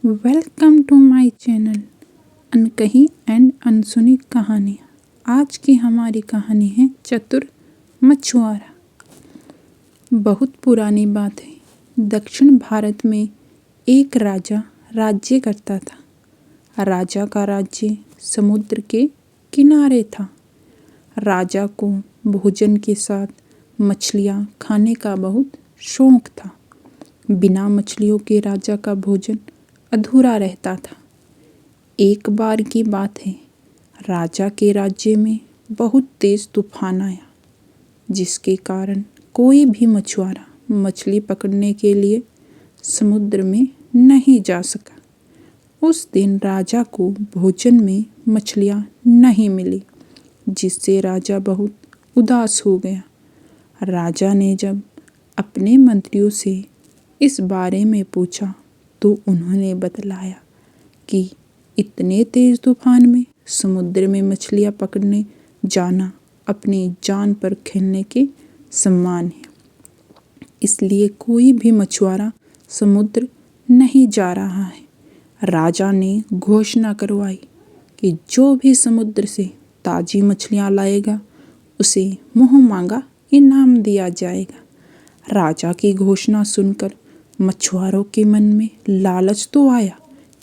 Welcome to my channel अनकही and अनसुनी कहानियाँ। आज की हमारी कहानी है चतुर मछुआरा। बहुत पुरानी बात है। दक्षिण भारत में एक राजा राज्य करता था। राजा का राज्य समुद्र के किनारे था। राजा को भोजन के साथ मछलियाँ खाने का बहुत शौक था। बिना मछलियों के राजा का भोजन अधूरा रहता था। एक बार की बात है, राजा के राज्य में बहुत तेज तूफान आया, जिसके कारण कोई भी मछुआरा मछली पकड़ने के लिए समुद्र में नहीं जा सका। उस दिन राजा को भोजन में मछलियाँ नहीं मिली, जिससे राजा बहुत उदास हो गया। राजा ने जब अपने मंत्रियों से इस बारे में पूछा तो उन्होंने बतलाया कि इतने तेज तूफान में समुद्र में मछलियाँ पकड़ने जाना अपनी जान पर खेलने के समान है। इसलिए कोई भी मछुआरा समुद्र नहीं जा रहा है। राजा ने घोषणा करवाई कि जो भी समुद्र से ताज़ी मछलियाँ लाएगा उसे मुँह मांगा इनाम दिया जाएगा। राजा की घोषणा सुनकर मछुआरों के मन में लालच तो आया,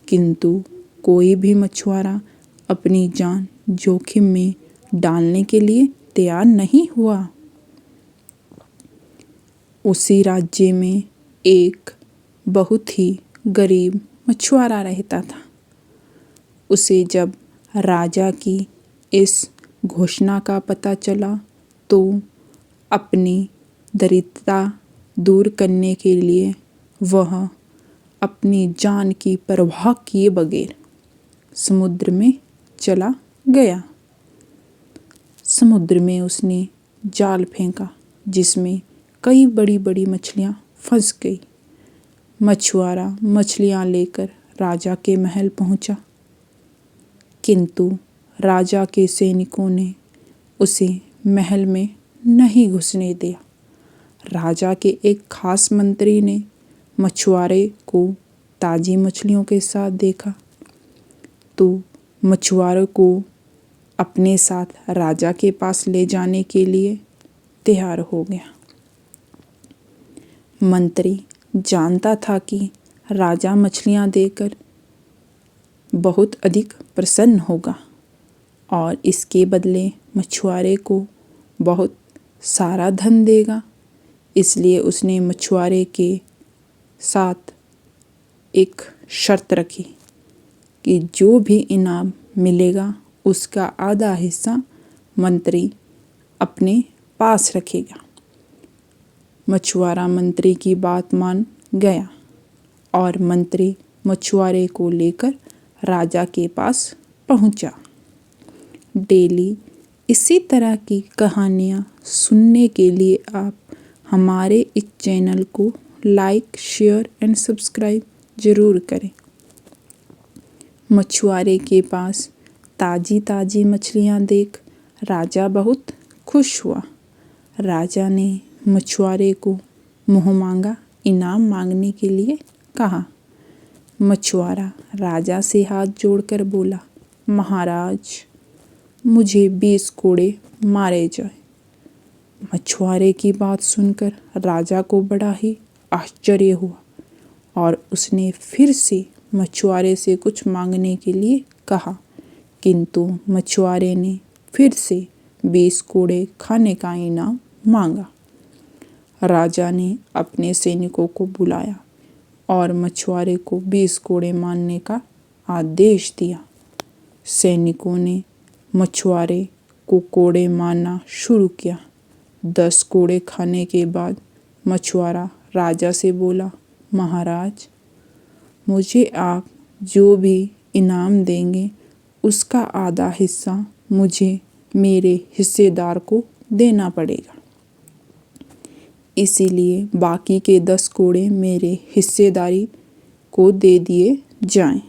किंतु कोई भी मछुआरा अपनी जान जोखिम में डालने के लिए तैयार नहीं हुआ। उसी राज्य में एक बहुत ही गरीब मछुआरा रहता था। उसे जब राजा की इस घोषणा का पता चला तो अपनी दरिद्रता दूर करने के लिए वह अपनी जान की परवाह किए बगैर समुद्र में चला गया। समुद्र में उसने जाल फेंका, जिसमें कई बड़ी बड़ी मछलियाँ फंस गई। मछुआरा मछलियाँ लेकर राजा के महल पहुँचा, किंतु राजा के सैनिकों ने उसे महल में नहीं घुसने दिया। राजा के एक खास मंत्री ने मछुआरे को ताज़ी मछलियों के साथ देखा तो मछुआरे को अपने साथ राजा के पास ले जाने के लिए तैयार हो गया। मंत्री जानता था कि राजा मछलियाँ देकर बहुत अधिक प्रसन्न होगा और इसके बदले मछुआरे को बहुत सारा धन देगा। इसलिए उसने मछुआरे के साथ एक शर्त रखी कि जो भी इनाम मिलेगा उसका आधा हिस्सा मंत्री अपने पास रखेगा। मछुआरा मंत्री की बात मान गया और मंत्री मछुआरे को लेकर राजा के पास पहुंचा। डेली इसी तरह की कहानियाँ सुनने के लिए आप हमारे इस चैनल को लाइक, शेयर एंड सब्सक्राइब ज़रूर करें। मछुआरे के पास ताज़ी ताज़ी मछलियाँ देख राजा बहुत खुश हुआ। राजा ने मछुआरे को मुँह मांगा इनाम मांगने के लिए कहा। मछुआरा राजा से हाथ जोड़कर बोला, महाराज, मुझे 20 कोड़े मारे जाए। मछुआरे की बात सुनकर राजा को बड़ा ही आश्चर्य हुआ और उसने फिर से मछुआरे से कुछ मांगने के लिए कहा, किंतु मछुआरे ने फिर से 20 कोड़े खाने का इनाम मांगा। राजा ने अपने सैनिकों को बुलाया और मछुआरे को 20 कोड़े मारने का आदेश दिया। सैनिकों ने मछुआरे को कोड़े मारना शुरू किया। 10 कोड़े खाने के बाद मछुआरा राजा से बोला, महाराज, मुझे आप जो भी इनाम देंगे उसका आधा हिस्सा मुझे मेरे हिस्सेदार को देना पड़ेगा। इसीलिए बाकी के 10 कोड़े मेरे हिस्सेदारी को दे दिए जाएं।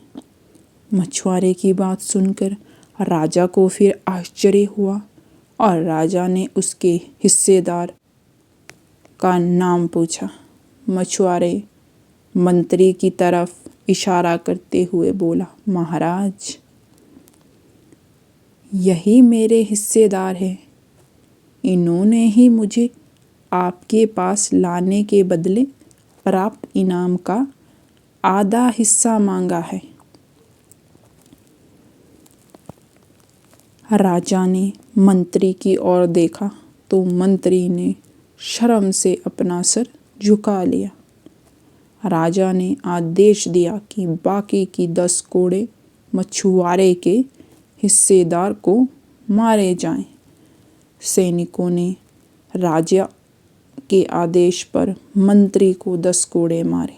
मछुआरे की बात सुनकर राजा को फिर आश्चर्य हुआ और राजा ने उसके हिस्सेदार का नाम पूछा। मछुआरे मंत्री की तरफ इशारा करते हुए बोला, महाराज, यही मेरे हिस्सेदार हैं। इन्होंने ही मुझे आपके पास लाने के बदले प्राप्त इनाम का आधा हिस्सा मांगा है। राजा ने मंत्री की ओर देखा तो मंत्री ने शर्म से अपना सर झुका लिया। राजा ने आदेश दिया कि बाकी की 10 कोड़े मछुआरे के हिस्सेदार को मारे जाएं। सैनिकों ने राजा के आदेश पर मंत्री को 10 कोड़े मारे।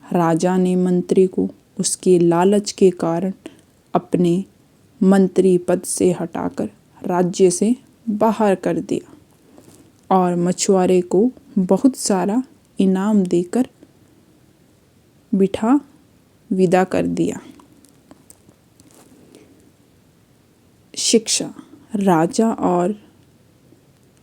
राजा ने मंत्री को उसके लालच के कारण अपने मंत्री पद से हटाकर राज्य से बाहर कर दिया और मछुआरे को बहुत सारा इनाम देकर बिठा विदा कर दिया। शिक्षा। राजा और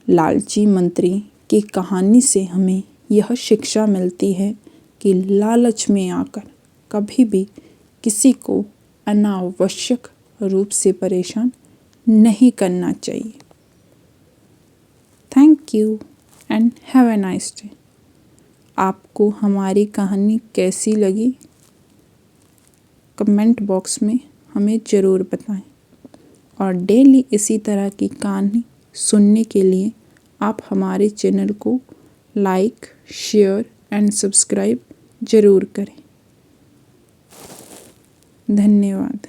लालची मंत्री की कहानी से हमें यह शिक्षा मिलती है कि लालच में आकर कभी भी किसी को अनावश्यक रूप से परेशान नहीं करना चाहिए। Thank you and have a nice day. आपको हमारी कहानी कैसी लगी कमेंट बॉक्स में हमें ज़रूर बताएं और डेली इसी तरह की कहानी सुनने के लिए आप हमारे चैनल को लाइक, शेयर एंड सब्सक्राइब ज़रूर करें। धन्यवाद।